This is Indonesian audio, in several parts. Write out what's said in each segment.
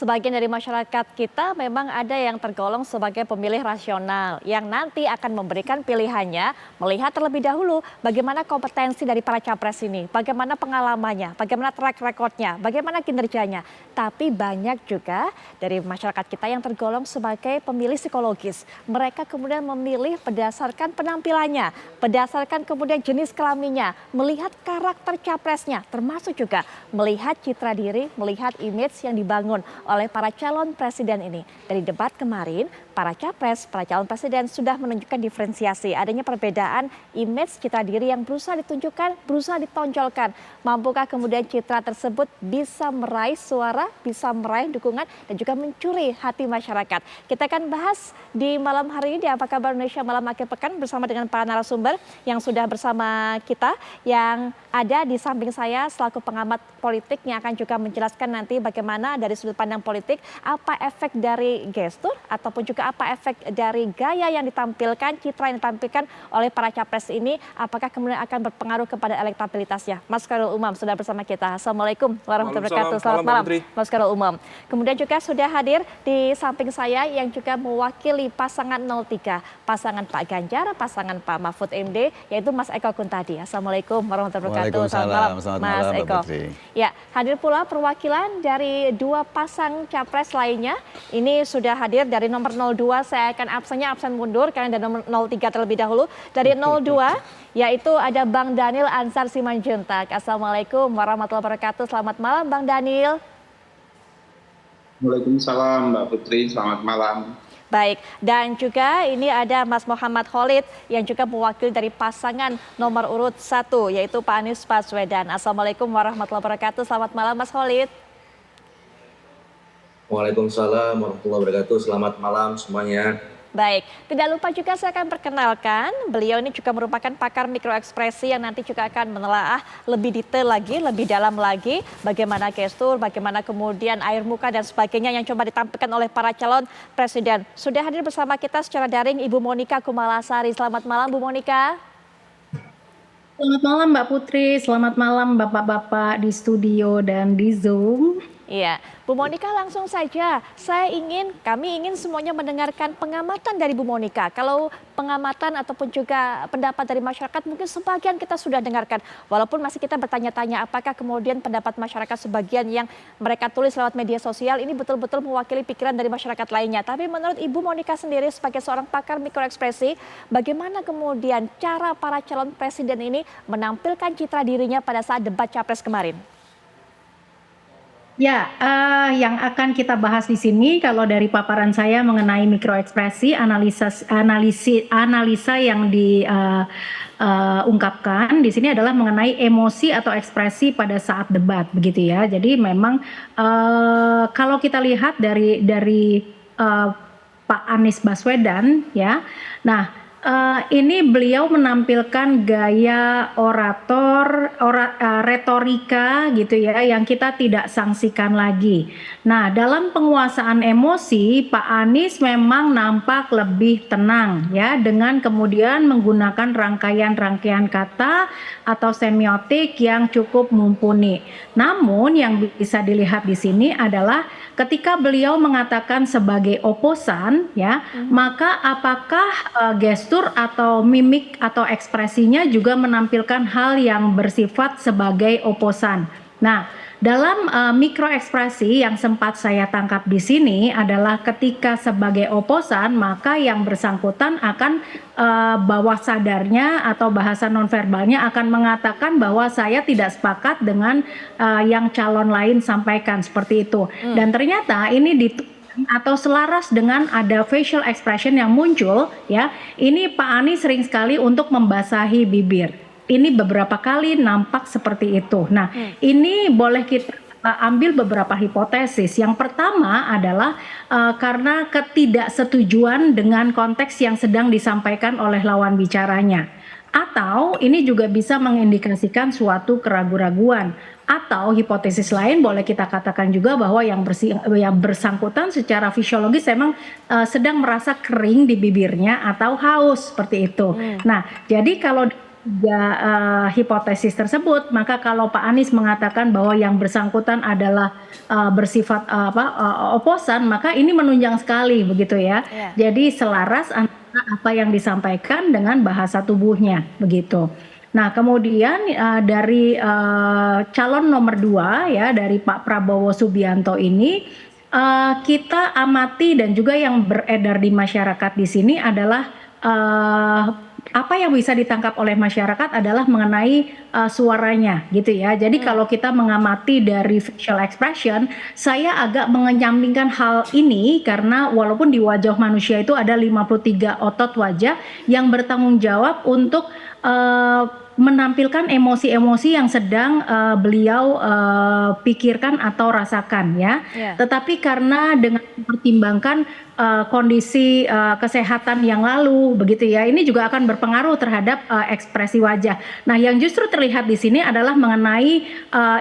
sebagian dari masyarakat kita memang ada yang tergolong sebagai pemilih rasional yang nanti akan memberikan pilihannya melihat terlebih dahulu bagaimana kompetensi dari para capres ini, bagaimana pengalamannya, bagaimana track recordnya, bagaimana kinerjanya. Tapi banyak juga dari masyarakat kita yang tergolong sebagai pemilih psikologis. Mereka kemudian memilih berdasarkan penampilannya, berdasarkan kemudian jenis kelaminnya, melihat karakter capresnya, termasuk juga melihat citra diri, melihat image yang dibangun oleh para calon presiden ini. Dari debat kemarin, para capres, para calon presiden sudah menunjukkan diferensiasi. Adanya perbedaan image citra diri yang berusaha ditunjukkan, berusaha ditonjolkan. Mampukah kemudian citra tersebut bisa meraih suara, bisa meraih dukungan, dan juga mencuri hati masyarakat. Kita akan bahas di malam hari ini di Apa Kabar Indonesia Malam Akhir Pekan bersama dengan para narasumber yang sudah bersama kita, yang ada di samping saya selaku pengamat politik yang akan juga menjelaskan nanti bagaimana dari sudut pandang politik apa efek dari gestur ataupun juga apa efek dari gaya yang ditampilkan, citra yang ditampilkan oleh para capres ini, apakah kemudian akan berpengaruh kepada elektabilitasnya. Mas Khairul Umam sudah bersama kita. Assalamualaikum warahmatullahi wabarakatuh. Selamat malam Mas Khairul Umam. Kemudian juga sudah hadir di samping saya yang juga mewakili pasangan 03, pasangan Pak Ganjar, pasangan Pak Mahfud MD, yaitu Mas Eko Kuntadi. Assalamualaikum warahmatullahi wabarakatuh. Selamat Mas malam, Eko. Ya, hadir pula perwakilan dari dua pasang capres lainnya. Ini sudah hadir dari nomor 02, saya akan absen mundur karena dari nomor 03 terlebih dahulu. Dari 02, yaitu ada Bang Daniel Ansar Simanjuntak. Assalamualaikum warahmatullahi wabarakatuh. Selamat malam Bang Daniel. Waalaikumsalam Mbak Putri, selamat malam. Baik, dan juga ini ada Mas Muhammad Khalid yang juga mewakili dari pasangan nomor urut 1, yaitu Pak Anies Baswedan. Assalamualaikum warahmatullahi wabarakatuh. Selamat malam Mas Khalid. Waalaikumsalam warahmatullahi wabarakatuh. Selamat malam semuanya. Baik, tidak lupa juga saya akan perkenalkan, beliau ini juga merupakan pakar mikroekspresi yang nanti juga akan menelaah lebih detail lagi, lebih dalam lagi bagaimana gestur, bagaimana kemudian air muka dan sebagainya yang coba ditampilkan oleh para calon presiden. Sudah hadir bersama kita secara daring Ibu Monika Kumalasari. Selamat malam Bu Monika. Selamat malam Mbak Putri, selamat malam Bapak-Bapak di studio dan di Zoom. Iya, Bu Monika langsung saja. Kami ingin semuanya mendengarkan pengamatan dari Bu Monika. Kalau pengamatan ataupun juga pendapat dari masyarakat mungkin sebagian kita sudah dengarkan. Walaupun masih kita bertanya-tanya apakah kemudian pendapat masyarakat sebagian yang mereka tulis lewat media sosial ini betul-betul mewakili pikiran dari masyarakat lainnya. Tapi menurut Ibu Monika sendiri sebagai seorang pakar mikroekspresi, bagaimana kemudian cara para calon presiden ini menampilkan citra dirinya pada saat debat capres kemarin? Ya, yang akan kita bahas di sini kalau dari paparan saya mengenai mikroekspresi, analisa yang diungkapkan di sini adalah mengenai emosi atau ekspresi pada saat debat, begitu ya. Jadi memang kalau kita lihat dari Pak Anies Baswedan, ya, nah. Ini beliau menampilkan gaya retorika gitu ya yang kita tidak sangsikan lagi. Nah, dalam penguasaan emosi Pak Anies memang nampak lebih tenang ya dengan kemudian menggunakan rangkaian kata atau semiotik yang cukup mumpuni. Namun yang bisa dilihat di sini adalah ketika beliau mengatakan sebagai oposan ya, maka apakah gestur atau mimik atau ekspresinya juga menampilkan hal yang bersifat sebagai oposan. Nah, dalam mikroekspresi yang sempat saya tangkap di sini adalah ketika sebagai oposan maka yang bersangkutan akan bawah sadarnya atau bahasa nonverbalnya akan mengatakan bahwa saya tidak sepakat dengan yang calon lain sampaikan seperti itu. Dan ternyata ini atau selaras dengan ada facial expression yang muncul ya, ini Pak Anies sering sekali untuk membasahi bibir. Ini beberapa kali nampak seperti itu. Nah, ini boleh kita ambil beberapa hipotesis. Yang pertama adalah karena ketidaksetujuan dengan konteks yang sedang disampaikan oleh lawan bicaranya. Atau ini juga bisa mengindikasikan suatu keraguan-raguan. Atau hipotesis lain boleh kita katakan juga bahwa yang bersangkutan secara fisiologis memang sedang merasa kering di bibirnya atau haus seperti itu. Nah, jadi kalau tiga hipotesis tersebut, maka kalau Pak Anies mengatakan bahwa yang bersangkutan adalah bersifat oposan, maka ini menunjang sekali begitu ya. Ya. Jadi selaras antara apa yang disampaikan dengan bahasa tubuhnya begitu. Nah, kemudian dari calon nomor 2 ya dari Pak Prabowo Subianto ini kita amati dan juga yang beredar di masyarakat di sini adalah apa yang bisa ditangkap oleh masyarakat adalah mengenai suaranya gitu ya. Jadi kalau kita mengamati dari facial expression, saya agak mengenyampingkan hal ini karena walaupun di wajah manusia itu ada 53 otot wajah yang bertanggung jawab untuk menampilkan emosi-emosi yang sedang beliau pikirkan atau rasakan ya. Ya. Tetapi karena dengan mempertimbangkan kondisi kesehatan yang lalu begitu ya, ini juga akan berpengaruh terhadap ekspresi wajah. Nah, yang justru terlihat di sini adalah mengenai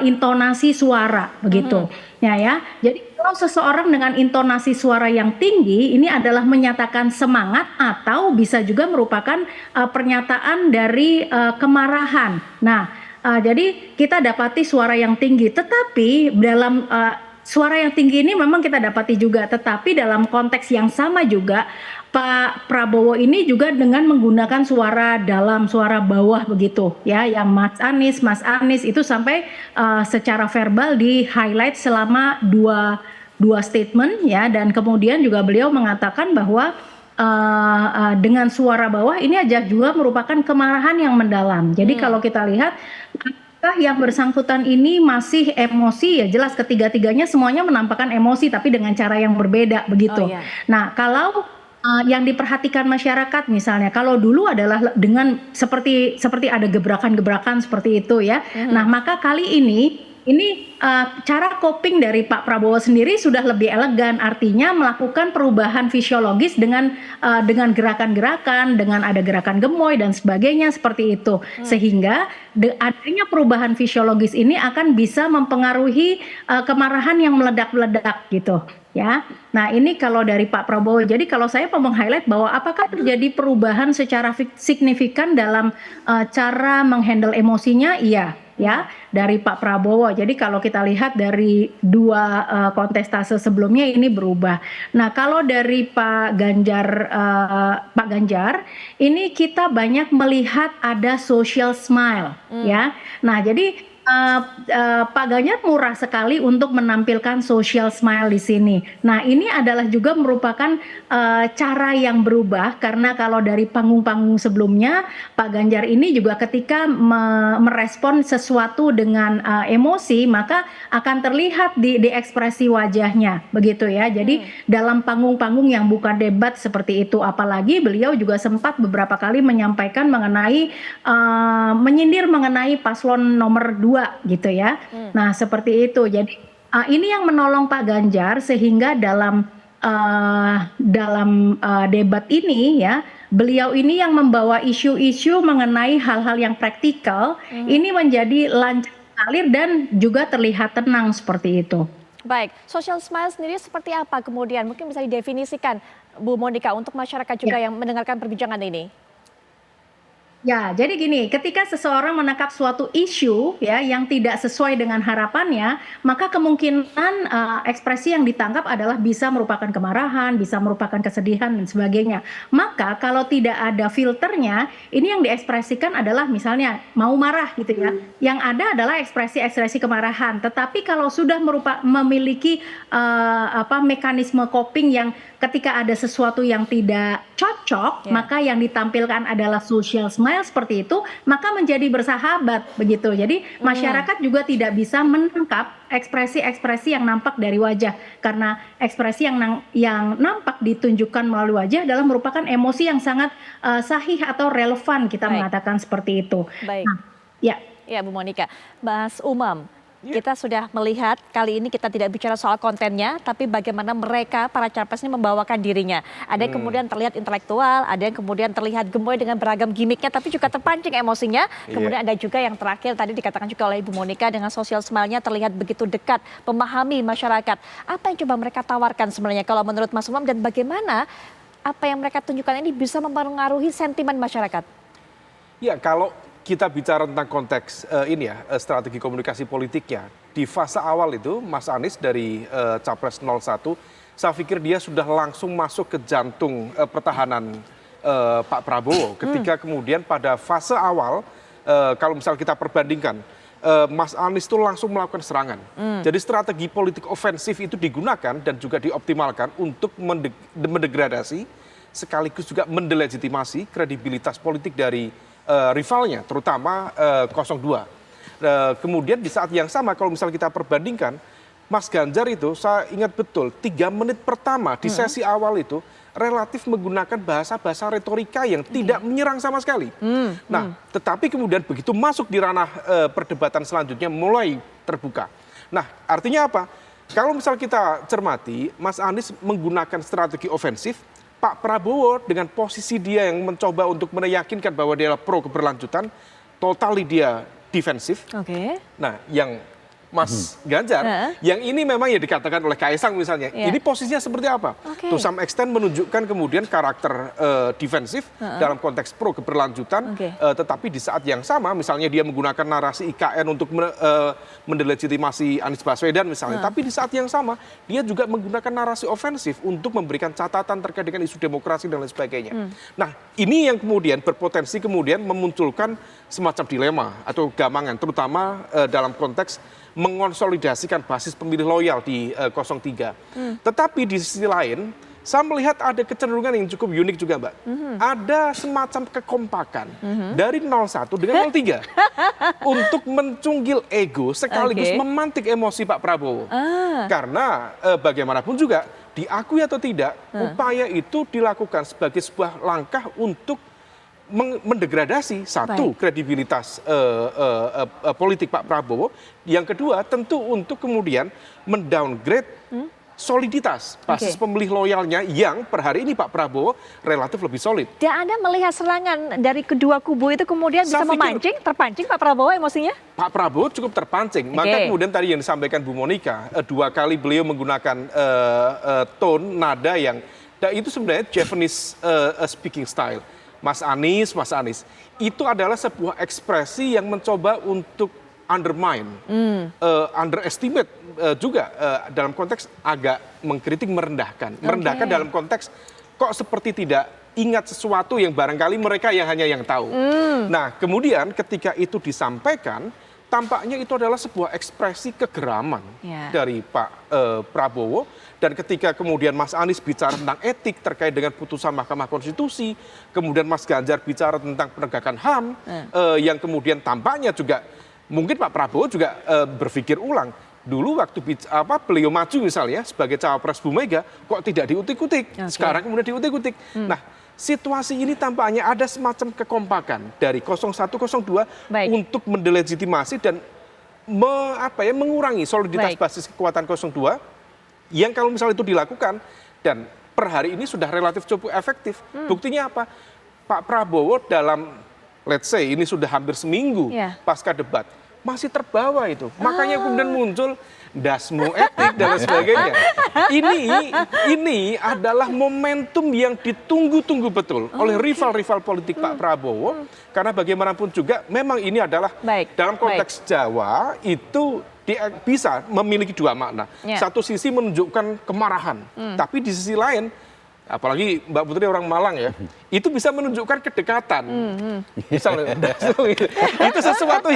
intonasi suara begitu. Ya. Jadi kalau seseorang dengan intonasi suara yang tinggi ini adalah menyatakan semangat atau bisa juga merupakan pernyataan dari kemarahan. Nah, jadi kita dapati suara yang tinggi, tetapi dalam suara yang tinggi ini memang kita dapati juga, tetapi dalam konteks yang sama juga Pak Prabowo ini juga dengan menggunakan suara dalam, suara bawah begitu ya, yang Mas Anies itu sampai secara verbal di highlight selama dua statement ya, dan kemudian juga beliau mengatakan bahwa dengan suara bawah ini aja juga merupakan kemarahan yang mendalam. Jadi kalau kita lihat yang bersangkutan ini masih emosi, ya jelas ketiga-tiganya semuanya menampakkan emosi tapi dengan cara yang berbeda begitu. Oh, iya. Nah, kalau yang diperhatikan masyarakat misalnya, kalau dulu adalah dengan seperti ada gebrakan-gebrakan seperti itu ya. Nah, maka kali ini cara coping dari Pak Prabowo sendiri sudah lebih elegan, artinya melakukan perubahan fisiologis dengan gerakan-gerakan, dengan ada gerakan gemoy dan sebagainya seperti itu, sehingga adanya perubahan fisiologis ini akan bisa mempengaruhi kemarahan yang meledak-meledak gitu ya. Nah, ini kalau dari Pak Prabowo. Jadi kalau saya mau meng-highlight bahwa apakah terjadi perubahan secara signifikan dalam cara menghandle emosinya, iya ya, dari Pak Prabowo. Jadi kalau kita lihat dari dua kontestase sebelumnya ini berubah. Nah, kalau dari Pak Ganjar ini kita banyak melihat ada social smile ya. Nah, jadi Pak Ganjar murah sekali untuk menampilkan social smile di sini. Nah, ini adalah juga merupakan cara yang berubah, karena kalau dari panggung-panggung sebelumnya Pak Ganjar ini juga ketika merespon sesuatu dengan emosi, maka akan terlihat di ekspresi wajahnya begitu ya. Jadi dalam panggung-panggung yang bukan debat seperti itu, apalagi beliau juga sempat beberapa kali menyampaikan mengenai menyindir mengenai paslon nomor 2 gitu ya. Nah, seperti itu. Jadi ini yang menolong Pak Ganjar sehingga dalam debat ini ya, beliau ini yang membawa isu-isu mengenai hal-hal yang praktikal ini menjadi lancar mengalir dan juga terlihat tenang seperti itu. Baik, social smile sendiri seperti apa kemudian? Mungkin bisa didefinisikan Bu Monika untuk masyarakat juga yang mendengarkan perbincangan ini. Ya, jadi gini, ketika seseorang menangkap suatu isu ya yang tidak sesuai dengan harapannya, maka kemungkinan ekspresi yang ditangkap adalah bisa merupakan kemarahan, bisa merupakan kesedihan dan sebagainya. Maka kalau tidak ada filternya, ini yang diekspresikan adalah misalnya mau marah gitu ya. Yang ada adalah ekspresi-ekspresi kemarahan. Tetapi kalau sudah memiliki mekanisme coping yang ketika ada sesuatu yang tidak cocok, maka yang ditampilkan adalah social smile seperti itu, maka menjadi bersahabat begitu. Jadi masyarakat juga tidak bisa menangkap ekspresi-ekspresi yang nampak dari wajah, karena ekspresi yang nampak ditunjukkan melalui wajah adalah merupakan emosi yang sangat sahih atau relevan, kita mengatakan seperti itu. Baik. Nah, ya. Ya, Bu Monika. Mas Umam, kita sudah melihat kali ini kita tidak bicara soal kontennya, tapi bagaimana mereka, para capres ini membawakan dirinya. Ada yang kemudian terlihat intelektual, ada yang kemudian terlihat gemoy dengan beragam gimmicknya, tapi juga terpancing emosinya. Kemudian ada juga yang terakhir tadi dikatakan juga oleh Ibu Monika dengan social smile-nya terlihat begitu dekat, memahami masyarakat. Apa yang coba mereka tawarkan sebenarnya kalau menurut Mas Umam, dan bagaimana apa yang mereka tunjukkan ini bisa mempengaruhi sentimen masyarakat? Ya, kalau kita bicara tentang konteks strategi komunikasi politiknya, di fase awal itu Mas Anies dari Capres 01, saya pikir dia sudah langsung masuk ke jantung pertahanan Pak Prabowo. Ketika kemudian pada fase awal, kalau misal kita perbandingkan, Mas Anies itu langsung melakukan serangan. Jadi strategi politik ofensif itu digunakan dan juga dioptimalkan untuk mendegradasi, sekaligus juga mendelegitimasi kredibilitas politik dari rivalnya, terutama 02. Kemudian di saat yang sama kalau misal kita perbandingkan, Mas Ganjar itu saya ingat betul 3 menit pertama di sesi awal itu relatif menggunakan bahasa-bahasa retorika yang tidak menyerang sama sekali. Nah, tetapi kemudian begitu masuk di ranah perdebatan selanjutnya mulai terbuka. Nah, artinya apa? Kalau misal kita cermati, Mas Anies menggunakan strategi ofensif, Pak Prabowo dengan posisi dia yang mencoba untuk meyakinkan bahwa dia pro keberlanjutan, totally dia defensif. Nah, yang Mas Ganjar, yang ini memang ya dikatakan oleh Kaisang misalnya, ini posisinya seperti apa? To some extent menunjukkan kemudian karakter defensif dalam konteks pro keberlanjutan, tetapi di saat yang sama misalnya dia menggunakan narasi IKN untuk mendelegitimasi Anies Baswedan misalnya, tapi di saat yang sama dia juga menggunakan narasi ofensif untuk memberikan catatan terkait dengan isu demokrasi dan lain sebagainya. Nah, ini yang kemudian berpotensi kemudian memunculkan semacam dilema atau gamangan, terutama dalam konteks mengonsolidasikan basis pemilih loyal di 03. Tetapi di sisi lain, saya melihat ada kecenderungan yang cukup unik juga, Mbak. Ada semacam kekompakan dari 01 dengan 03 untuk mencunggil ego sekaligus memantik emosi Pak Prabowo. Karena bagaimanapun juga, diakui atau tidak, upaya itu dilakukan sebagai sebuah langkah untuk mendegradasi satu kredibilitas politik Pak Prabowo, yang kedua tentu untuk kemudian mendowngrade soliditas basis pemilih loyalnya yang per hari ini Pak Prabowo relatif lebih solid. Dan Anda melihat serangan dari kedua kubu itu kemudian bisa terpancing Pak Prabowo emosinya? Pak Prabowo cukup terpancing, maka kemudian tadi yang disampaikan Bu Monica, 2 kali beliau menggunakan tone, nada yang, itu sebenarnya Japanese speaking style. Mas Anies, itu adalah sebuah ekspresi yang mencoba untuk undermine, underestimate juga dalam konteks agak mengkritik, merendahkan dalam konteks kok seperti tidak ingat sesuatu yang barangkali mereka yang hanya yang tahu. Nah, kemudian ketika itu disampaikan, tampaknya itu adalah sebuah ekspresi kegeraman dari Pak Prabowo. Dan ketika kemudian Mas Anies bicara tentang etik terkait dengan putusan Mahkamah Konstitusi, kemudian Mas Ganjar bicara tentang penegakan HAM, yang kemudian tampaknya juga mungkin Pak Prabowo juga berpikir ulang. Dulu waktu beliau maju misalnya sebagai cawapres Bu Mega, kok tidak diutik-utik, sekarang kemudian diutik-utik. Nah, situasi ini tampaknya ada semacam kekompakan dari 01, 02 untuk mendelegitimasi dan mengurangi soliditas basis kekuatan 02, yang kalau misalnya itu dilakukan dan per hari ini sudah relatif cukup efektif. Buktinya apa? Pak Prabowo dalam, let's say ini sudah hampir seminggu pasca debat, masih terbawa itu. Makanya kemudian muncul dasmu etik dan lain sebagainya. Ini adalah momentum yang ditunggu-tunggu betul oleh rival-rival politik Pak Prabowo. Karena bagaimanapun juga memang ini adalah dalam konteks Jawa itu bisa memiliki 2 makna. Satu sisi menunjukkan kemarahan, tapi di sisi lain, apalagi Mbak Putri orang Malang ya, itu bisa menunjukkan kedekatan. Misalnya, itu sesuatu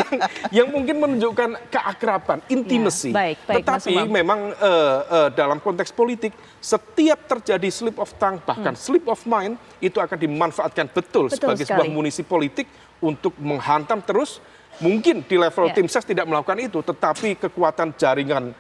yang mungkin menunjukkan keakraban, intimacy. Tetapi memang dalam konteks politik, setiap terjadi slip of tongue, bahkan slip of mind, itu akan dimanfaatkan betul sebagai sebuah munisi politik untuk menghantam terus. Mungkin di level tim ses tidak melakukan itu, tetapi kekuatan jaringan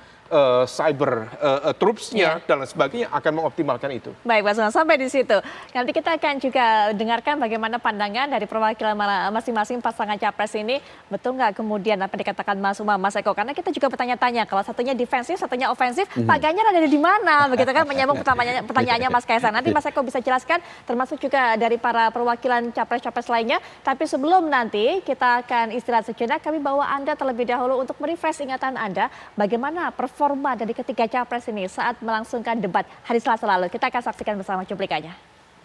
cyber troops-nya dan lain sebagainya akan mengoptimalkan itu. Baik, Mas Umam, sampai di situ. Nanti kita akan juga dengarkan bagaimana pandangan dari perwakilan masing-masing pasangan capres ini. Betul nggak kemudian apa dikatakan Mas Umam, Mas Eko? Karena kita juga bertanya-tanya, kalau satunya defensif, satunya ofensif, Pak Ganjar ada di mana? Begitu kan, menyambung pertanyaannya Mas Kaisang. Nanti Mas Eko bisa jelaskan, termasuk juga dari para perwakilan capres-capres lainnya. Tapi sebelum nanti kita akan istirahat sejenak, kami bawa Anda terlebih dahulu untuk merefresh ingatan Anda bagaimana performa dari ketiga capres ini saat melangsungkan debat hari Selasa lalu. Kita akan saksikan bersama cuplikannya.